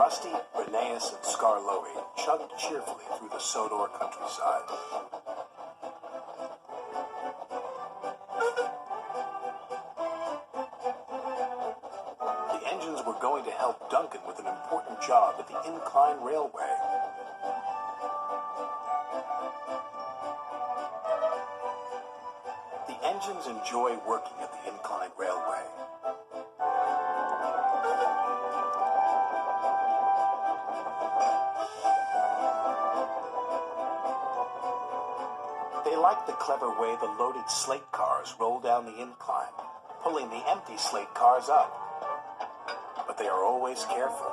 Rusty, Rheneas, and Skarloey chugged cheerfully through the Sodor countryside. The engines were going to help Duncan with an important job at the Incline Railway. The engines enjoy working at the Incline Railway. They like the clever way the loaded slate cars roll down the incline, pulling the empty slate cars up. But they are always careful.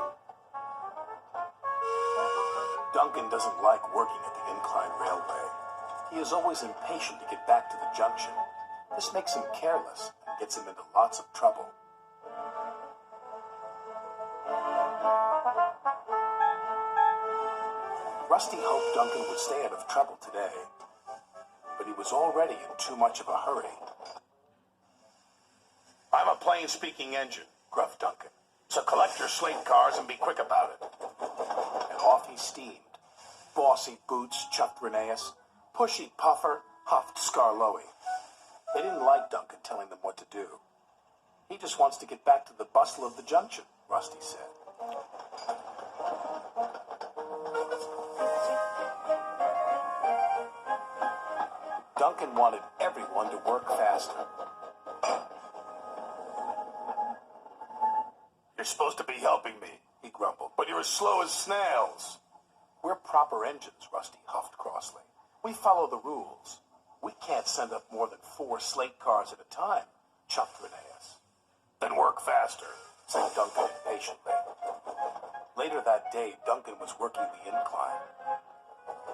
Duncan doesn't like working at the Incline Railway. He is always impatient to get back to the junction. This makes him careless and gets him into lots of trouble. Rusty hoped Duncan would stay out of trouble today, but he was already in too much of a hurry. "I'm a plain-speaking engine," gruffed Duncan, "so collect your slate cars and be quick about it." And off he steamed. "Bossy boots," chuffed Rheneas. "Pushy puffer," huffed Skarloey. They didn't like Duncan telling them what to do. "He just wants to get back to the bustle of the junction," Rusty said. Duncan wanted everyone to work faster. "You're supposed to be helping me," he grumbled, "but you're as slow as snails." "We're proper engines," Rusty huffed crossly. "We follow the rules. We can't send up more than 4 slate cars at a time," chuffed Rheneas. "Then work faster," said Duncan impatiently. Later that day, Duncan was working the incline.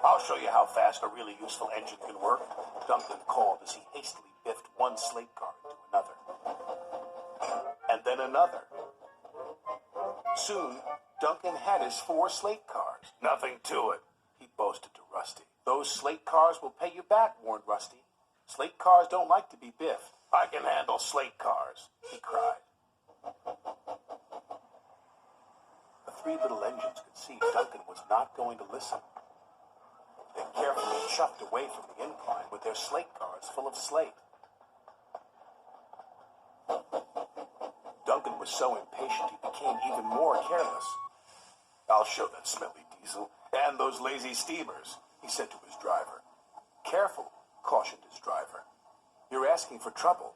"I'll show you how fast a really useful engine can work," Duncan called as he hastily biffed one slate car into another. And then another. Soon, Duncan had his 4 slate cars. "Nothing to it," he boasted to Rusty. "Those slate cars will pay you back," warned Rusty. "Slate cars don't like to be biffed." "I can handle slate cars," he cried. The 3 little engines could see Duncan was not going to listen. They carefully chuffed away from the incline with their slate cars full of slate. Duncan was so impatient he became even more careless. "I'll show that smelly diesel and those lazy steamers," he said to his driver. "Careful," cautioned his driver. "You're asking for trouble."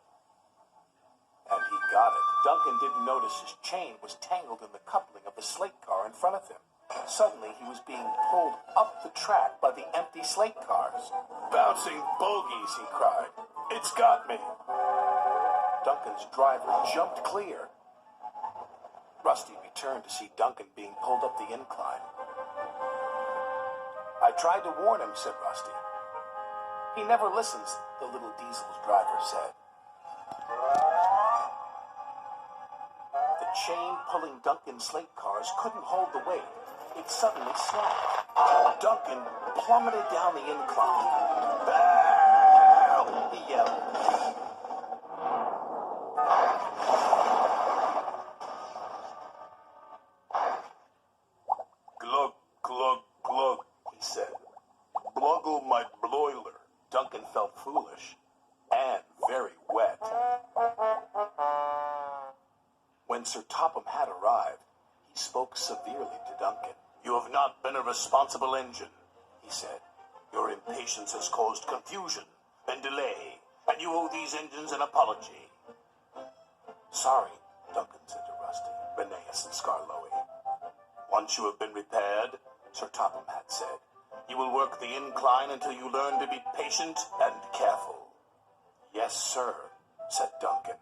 And he got it. Duncan didn't notice his chain was tangled in the coupling of the slate car in front of him. Suddenly, he was being pulled up the track by the empty slate cars. "Bouncing bogies," he cried. "It's got me." Duncan's driver jumped clear. Rusty returned to see Duncan being pulled up the incline. "I tried to warn him," said Rusty. "He never listens," the little diesel's driver said. The chain pulling Duncan's slate cars couldn't hold the weight. It suddenly snapped. Duncan plummeted down the incline. "Help!" he yelled. "Glug, glug, glug," he said. "Bluggle my broiler." Duncan felt foolish and very wet. When Sir Topham had arrived, he spoke severely to Duncan. "You have not been a responsible engine," he said. "Your impatience has caused confusion and delay, and you owe these engines an apology." "Sorry," Duncan said to Rusty, Rheneas, and Skarloey. "Once you have been repaired," Sir Topham had said, "you will work the incline until you learn to be patient and careful." "Yes, sir," said Duncan.